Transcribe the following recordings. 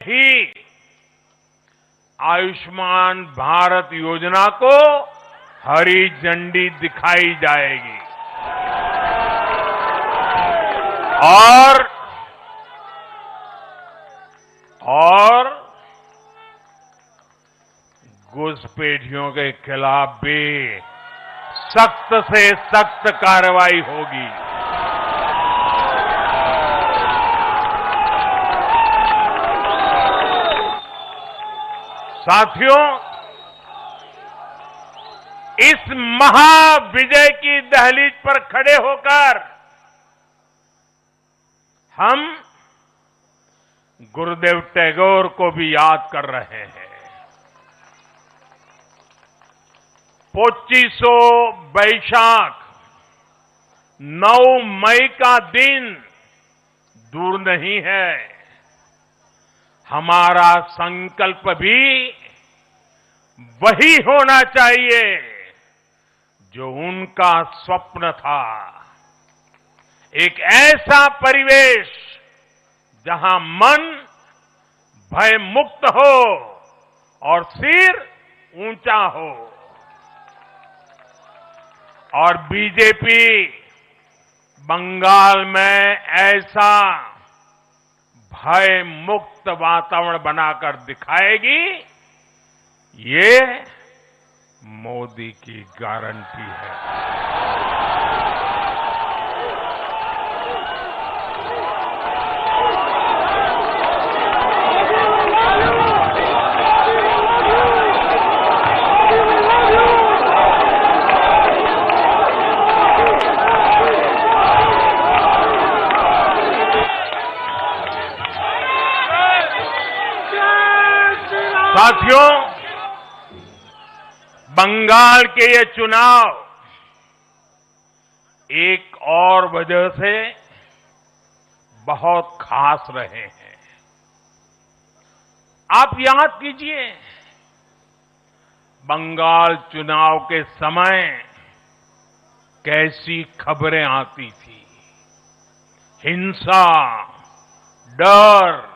ही आयुष्मान भारत योजना को हरी झंडी दिखाई जाएगी और घुसपैठियों के खिलाफ भी सख्त से सख्त कार्रवाई होगी। साथियों, इस महाविजय की दहलीज पर खड़े होकर हम गुरुदेव टैगोर को भी याद कर रहे हैं। 25 बैशाख 9 मई का दिन दूर नहीं है। हमारा संकल्प भी वही होना चाहिए जो उनका स्वप्न था। एक ऐसा परिवेश जहां मन भय मुक्त हो और सिर ऊंचा हो। और बीजेपी बंगाल में ऐसा भय मुक्त वातावरण बनाकर दिखाएगी, ये मोदी की गारंटी है। साथियों, बंगाल के ये चुनाव एक और वजह से बहुत खास रहे हैं। आप याद कीजिए, बंगाल चुनाव के समय कैसी खबरें आती थी। हिंसा, डर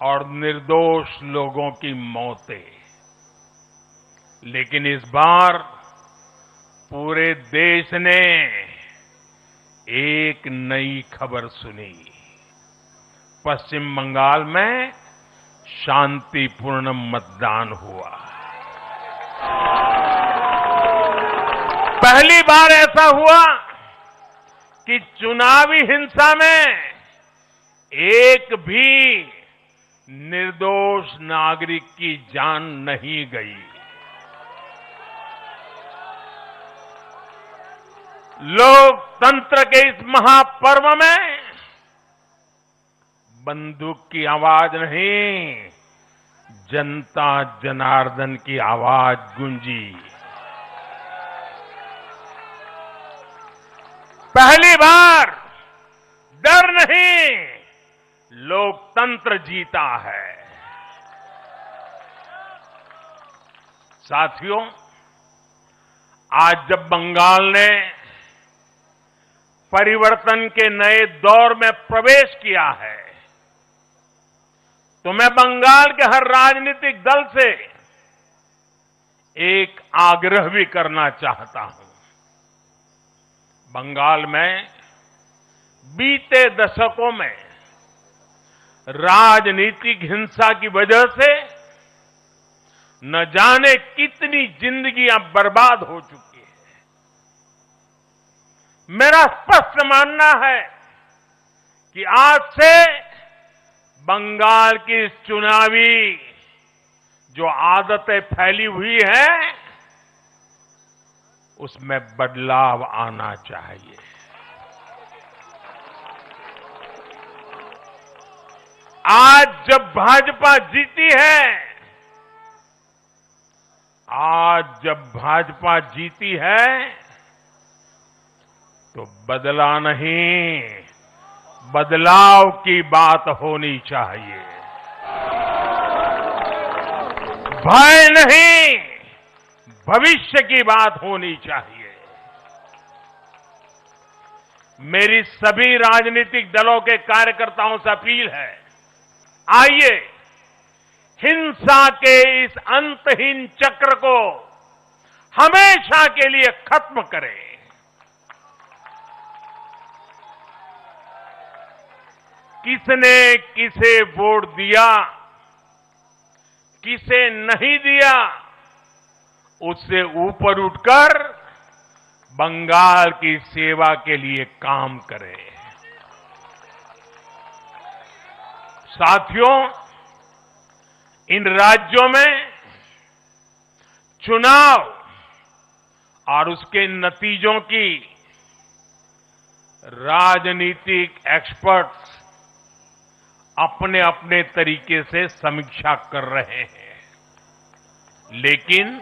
और निर्दोष लोगों की मौतें। लेकिन इस बार पूरे देश ने एक नई खबर सुनी। पश्चिम बंगाल में शांतिपूर्ण मतदान हुआ। पहली बार ऐसा हुआ कि चुनावी हिंसा में एक भी निर्दोष नागरिक की जान नहीं गई। लोकतंत्र के इस महापर्व में बंदूक की आवाज नहीं, जनता जनार्दन की आवाज गूंजी। पहली बार डर नहीं, लोकतंत्र जीता है। साथियों, आज जब बंगाल ने परिवर्तन के नए दौर में प्रवेश किया है, तो मैं बंगाल के हर राजनीतिक दल से एक आग्रह भी करना चाहता हूं। बंगाल में बीते दशकों में राजनीतिक हिंसा की वजह से न जाने कितनी जिंदगियां बर्बाद हो चुकी है। मेरा स्पष्ट मानना है कि आज से बंगाल की चुनावी जो आदतें फैली हुई है, उसमें बदलाव आना चाहिए। आज जब भाजपा जीती है, तो बदला नहीं, बदलाव की बात होनी चाहिए। भय नहीं, भविष्य की बात होनी चाहिए। मेरी सभी राजनीतिक दलों के कार्यकर्ताओं से अपील है, आइए हिंसा के इस अंतहीन चक्र को हमेशा के लिए खत्म करें। किसने किसे वोट दिया, किसे नहीं दिया, उससे ऊपर उठकर बंगाल की सेवा के लिए काम करें। साथियों, इन राज्यों में चुनाव और उसके नतीजों की राजनीतिक एक्सपर्ट्स अपने अपने तरीके से समीक्षा कर रहे हैं, लेकिन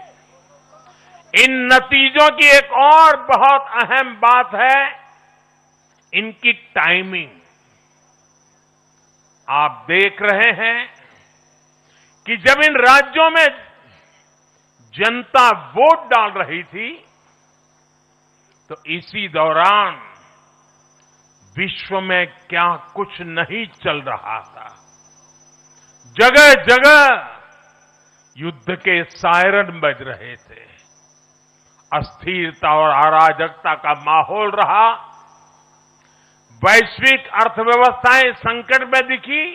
इन नतीजों की एक और बहुत अहम बात है इनकी टाइमिंग। आप देख रहे हैं कि जब इन राज्यों में जनता वोट डाल रही थी, तो इसी दौरान विश्व में क्या कुछ नहीं चल रहा था। जगह जगह युद्ध के सायरन बज रहे थे, अस्थिरता और अराजकता का माहौल रहा, वैश्विक अर्थव्यवस्थाएं संकट में दिखी,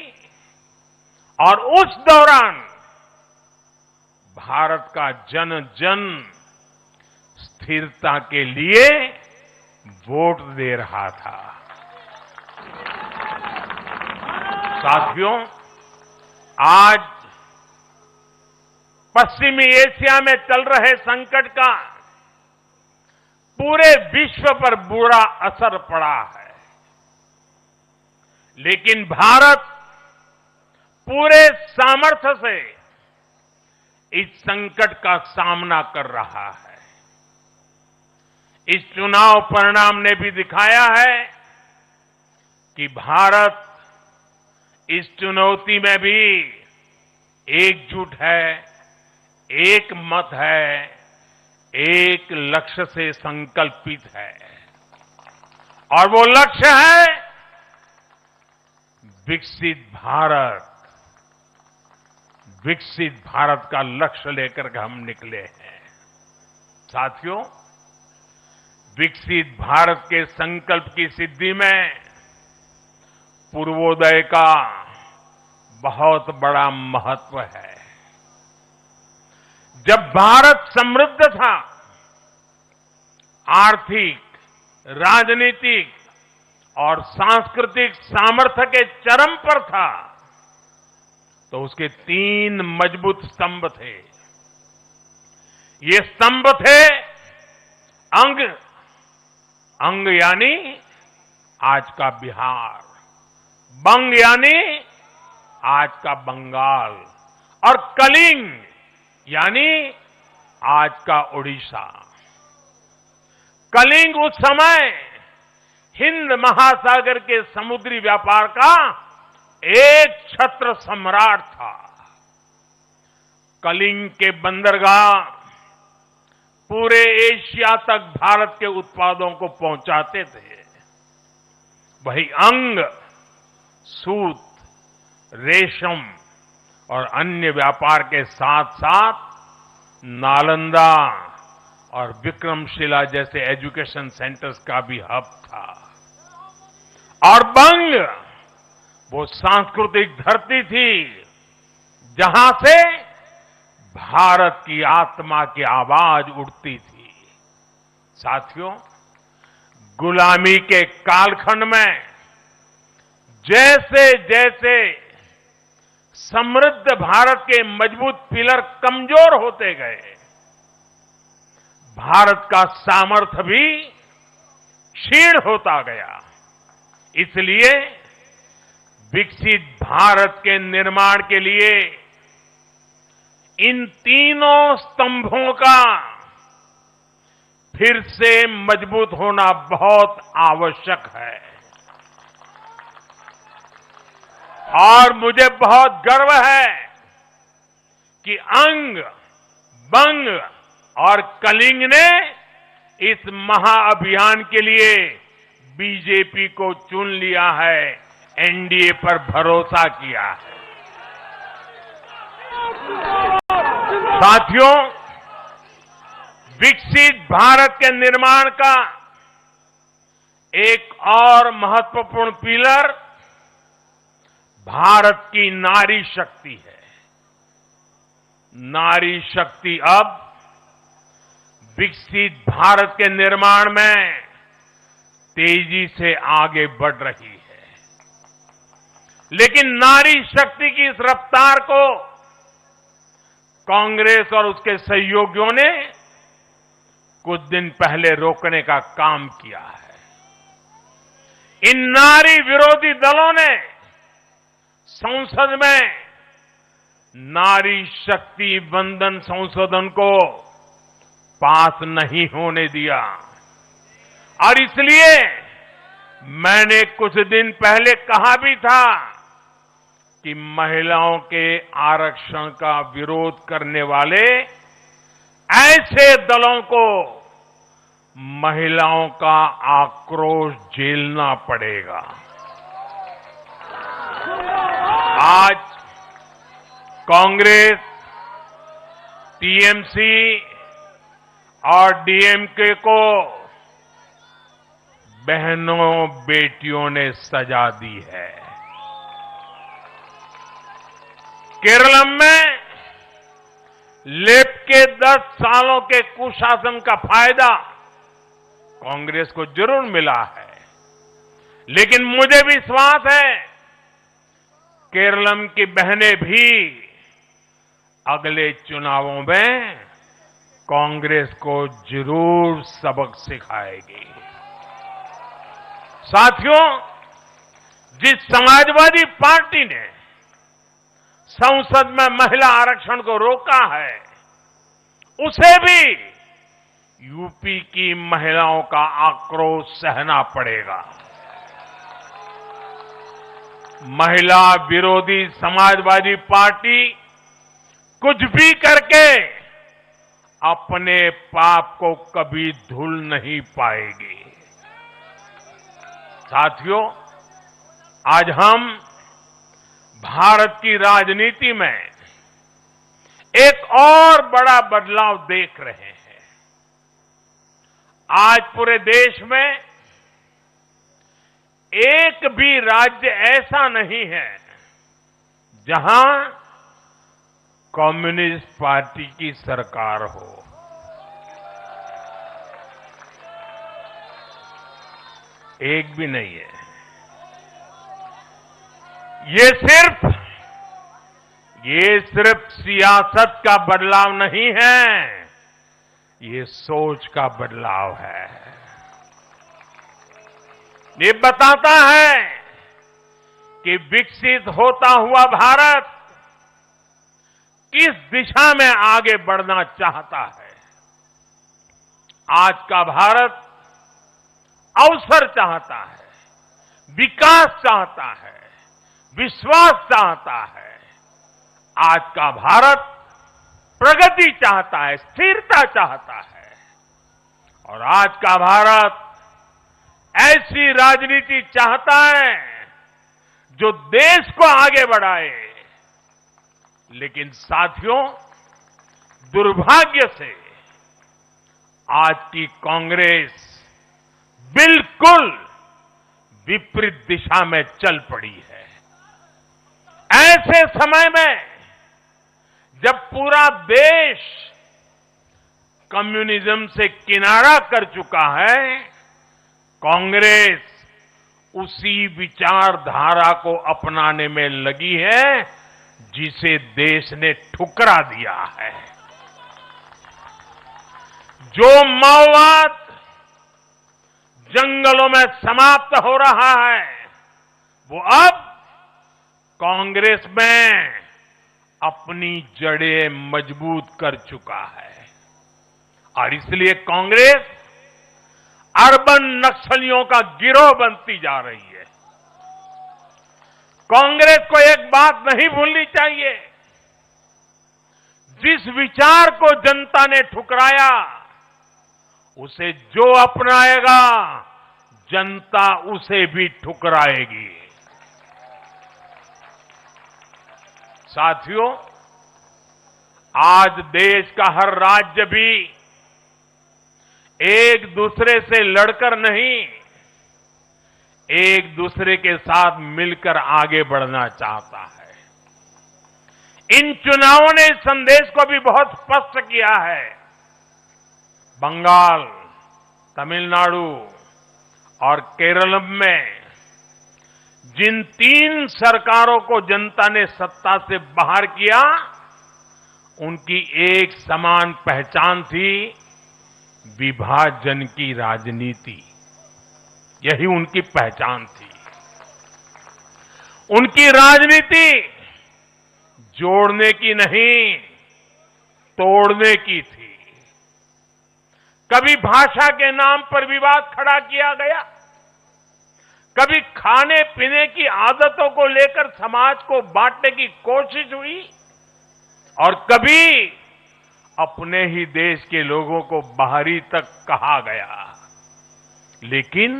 और उस दौरान भारत का जन जन स्थिरता के लिए वोट दे रहा था। साथियों, आज पश्चिमी एशिया में चल रहे संकट का पूरे विश्व पर बुरा असर पड़ा है, लेकिन भारत पूरे सामर्थ्य से इस संकट का सामना कर रहा है। इस चुनाव परिणाम ने भी दिखाया है कि भारत इस चुनौती में भी एकजुट है, एक मत है, एक लक्ष्य से संकल्पित है, और वो लक्ष्य है विकसित भारत। विकसित भारत का लक्ष्य लेकर के हम निकले हैं। साथियों, विकसित भारत के संकल्प की सिद्धि में पूर्वोदय का बहुत बड़ा महत्व है। जब भारत समृद्ध था, आर्थिक, राजनीतिक और सांस्कृतिक सामर्थ्य के चरम पर था, तो उसके 3 मजबूत स्तंभ थे। ये स्तंभ थे अंग, अंग यानी आज का बिहार, बंग यानी आज का बंगाल, और कलिंग यानी आज का ओडिशा। कलिंग उस समय हिंद महासागर के समुद्री व्यापार का एक छत्र सम्राट था। कलिंग के बंदरगाह पूरे एशिया तक भारत के उत्पादों को पहुंचाते थे। वही अंग सूत, रेशम और अन्य व्यापार के साथ साथ नालंदा और विक्रमशिला जैसे एजुकेशन सेंटर्स का भी हब था। और बंग वो सांस्कृतिक धरती थी जहां से भारत की आत्मा की आवाज उठती थी। साथियों, गुलामी के कालखंड में जैसे जैसे समृद्ध भारत के मजबूत पिलर कमजोर होते गए, भारत का सामर्थ्य भी क्षीण होता गया। इसलिए विकसित भारत के निर्माण के लिए इन तीनों स्तंभों का फिर से मजबूत होना बहुत आवश्यक है। और मुझे बहुत गर्व है कि अंग, बंग और कलिंग ने इस महाअभियान के लिए बीजेपी को चुन लिया है, एनडीए पर भरोसा किया है। साथियों, विकसित भारत के निर्माण का एक और महत्वपूर्ण पिलर भारत की नारी शक्ति है। नारी शक्ति अब विकसित भारत के निर्माण में तेजी से आगे बढ़ रही है। लेकिन नारी शक्ति की इस रफ्तार को कांग्रेस और उसके सहयोगियों ने कुछ दिन पहले रोकने का काम किया है। इन नारी विरोधी दलों ने संसद में नारी शक्ति वंदन संशोधन को पास नहीं होने दिया और इसलिए मैंने कुछ दिन पहले कहा भी था कि महिलाओं के आरक्षण का विरोध करने वाले ऐसे दलों को महिलाओं का आक्रोश झेलना पड़ेगा। आज कांग्रेस, टीएमसी और डीएमके को बहनों बेटियों ने सजा दी है। केरल में लेफ्ट के 10 सालों के कुशासन का फायदा कांग्रेस को जरूर मिला है, लेकिन मुझे विश्वास है केरल की बहनें भी अगले चुनावों में कांग्रेस को जरूर सबक सिखाएगी। साथियों, जिस समाजवादी पार्टी ने संसद में महिला आरक्षण को रोका है, उसे भी यूपी की महिलाओं का आक्रोश सहना पड़ेगा। महिला विरोधी समाजवादी पार्टी कुछ भी करके अपने पाप को कभी धुल नहीं पाएगी। साथियों, आज हम भारत की राजनीति में एक और बड़ा बदलाव देख रहे हैं। आज पूरे देश में एक भी राज्य ऐसा नहीं है जहां कम्युनिस्ट पार्टी की सरकार हो। एक भी नहीं है। ये सिर्फ सियासत का बदलाव नहीं है, ये सोच का बदलाव है। ये बताता है कि विकसित होता हुआ भारत किस दिशा में आगे बढ़ना चाहता है। आज का भारत अवसर चाहता है, विकास चाहता है, विश्वास चाहता है। आज का भारत प्रगति चाहता है, स्थिरता चाहता है और आज का भारत ऐसी राजनीति चाहता है जो देश को आगे बढ़ाए। लेकिन साथियों, दुर्भाग्य से आज की कांग्रेस बिल्कुल विपरीत दिशा में चल पड़ी है। ऐसे समय में जब पूरा देश कम्युनिज्म से किनारा कर चुका है, कांग्रेस उसी विचारधारा को अपनाने में लगी है जिसे देश ने ठुकरा दिया है। जो माओवाद जंगलों में समाप्त हो रहा है, वो अब कांग्रेस में अपनी जड़ें मजबूत कर चुका है और इसलिए कांग्रेस अर्बन नक्सलियों का गिरोह बनती जा रही है। कांग्रेस को एक बात नहीं भूलनी चाहिए, जिस विचार को जनता ने ठुकराया उसे जो अपनाएगा जनता उसे भी ठुकराएगी। साथियों, आज देश का हर राज्य भी एक दूसरे से लड़कर नहीं, एक दूसरे के साथ मिलकर आगे बढ़ना चाहता है। इन चुनावों ने इस संदेश को भी बहुत स्पष्ट किया है। बंगाल, तमिलनाडु और केरल में जिन 3 सरकारों को जनता ने सत्ता से बाहर किया, उनकी एक समान पहचान थी, विभाजन की राजनीति। यही उनकी पहचान थी। उनकी राजनीति जोड़ने की नहीं, तोड़ने की थी। कभी भाषा के नाम पर विवाद खड़ा किया गया, कभी खाने पीने की आदतों को लेकर समाज को बांटने की कोशिश हुई, और कभी अपने ही देश के लोगों को बाहरी तक कहा गया। लेकिन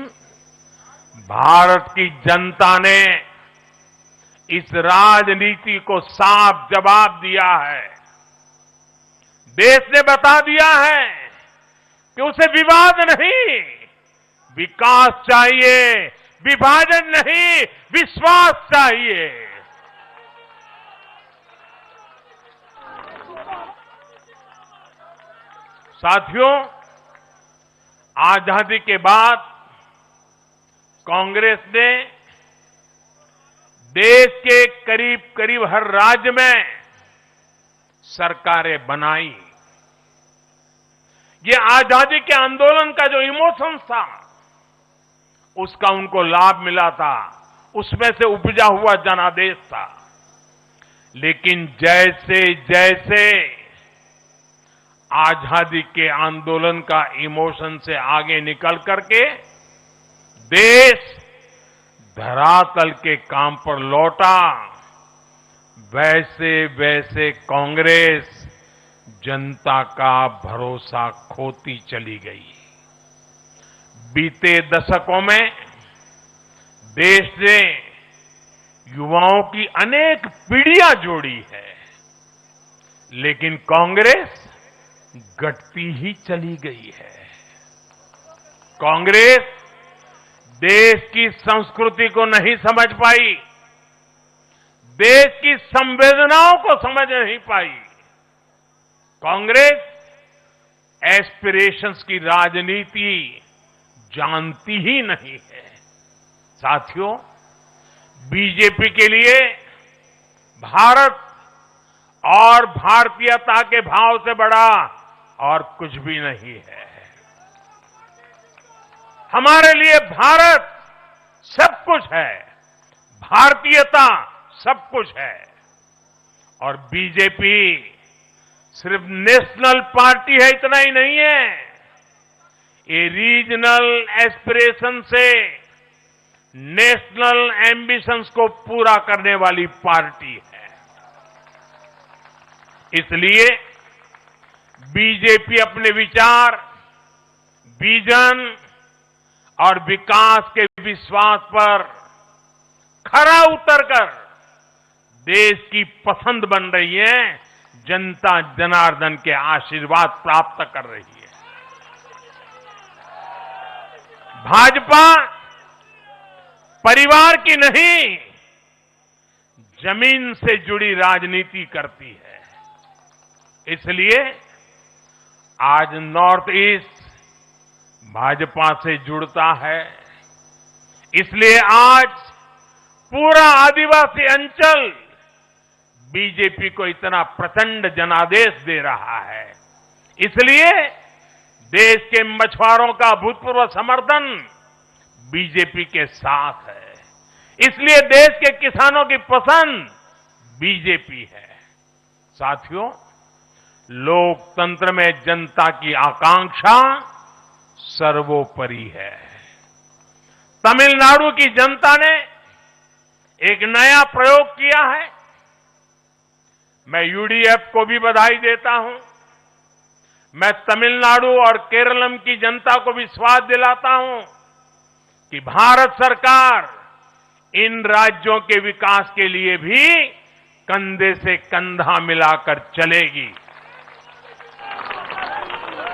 भारत की जनता ने इस राजनीति को साफ जवाब दिया है। देश ने बता दिया है कि उसे विवाद नहीं, विकास चाहिए, विभाजन नहीं, विश्वास चाहिए। साथियों, आजादी के बाद कांग्रेस ने देश के करीब करीब हर राज्य में सरकारें बनाई। ये आजादी के आंदोलन का जो इमोशंस था, उसका उनको लाभ मिला था, उसमें से उपजा हुआ जनादेश था। लेकिन जैसे जैसे आजादी के आंदोलन का इमोशन से आगे निकल करके देश धरातल के काम पर लौटा, वैसे वैसे कांग्रेस जनता का भरोसा खोती चली गई। बीते दशकों में देश ने युवाओं की अनेक पीढ़ियां जोड़ी है, लेकिन कांग्रेस घटती ही चली गई है। कांग्रेस देश की संस्कृति को नहीं समझ पाई, देश की संवेदनाओं को समझ नहीं पाई। कांग्रेस एस्पिरेशंस की राजनीति जानती ही नहीं है। साथियों, बीजेपी के लिए भारत और भारतीयता के भाव से बड़ा और कुछ भी नहीं है। हमारे लिए भारत सब कुछ है, भारतीयता सब कुछ है। और बीजेपी सिर्फ नेशनल पार्टी है, इतना ही नहीं है। ये रीजनल एस्पिरेशन से नेशनल एम्बिशंस को पूरा करने वाली पार्टी है। इसलिए बीजेपी अपने विचार, विजन और विकास के विश्वास पर खरा उतरकर देश की पसंद बन रही है, जनता जनार्दन के आशीर्वाद प्राप्त कर रही है। भाजपा परिवार की नहीं, जमीन से जुड़ी राजनीति करती है। इसलिए आज नॉर्थ ईस्ट भाजपा से जुड़ता है। इसलिए आज पूरा आदिवासी अंचल बीजेपी को इतना प्रचंड जनादेश दे रहा है। इसलिए देश के मछुआरों का अभूतपूर्व समर्थन बीजेपी के साथ है। इसलिए देश के किसानों की पसंद बीजेपी है। साथियों, लोकतंत्र में जनता की आकांक्षा सर्वोपरि है। तमिलनाडु की जनता ने एक नया प्रयोग किया है। मैं यूडीएफ को भी बधाई देता हूं। मैं तमिलनाडु और केरलम की जनता को विश्वास दिलाता हूं कि भारत सरकार इन राज्यों के विकास के लिए भी कंधे से कंधा मिलाकर चलेगी।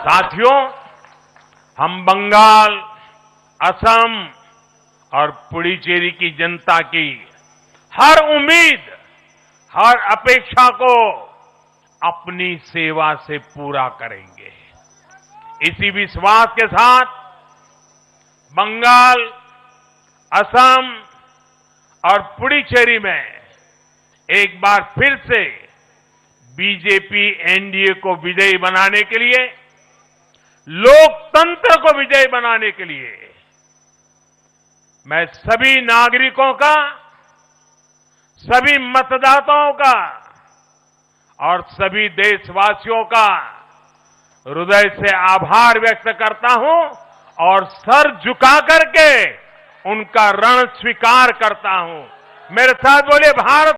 साथियों, हम बंगाल, असम और पुडुचेरी की जनता की हर उम्मीद, हर अपेक्षा को अपनी सेवा से पूरा करेंगे। इसी विश्वास के साथ बंगाल, असम और पुडुचेरी में एक बार फिर से बीजेपी एनडीए को विजयी बनाने के लिए, लोकतंत्र को विजयी बनाने के लिए मैं सभी नागरिकों का, सभी मतदाताओं का और सभी देशवासियों का हृदय से आभार व्यक्त करता हूं और सर झुका करके उनका ऋण स्वीकार करता हूं। मेरे साथ बोलिए, भारत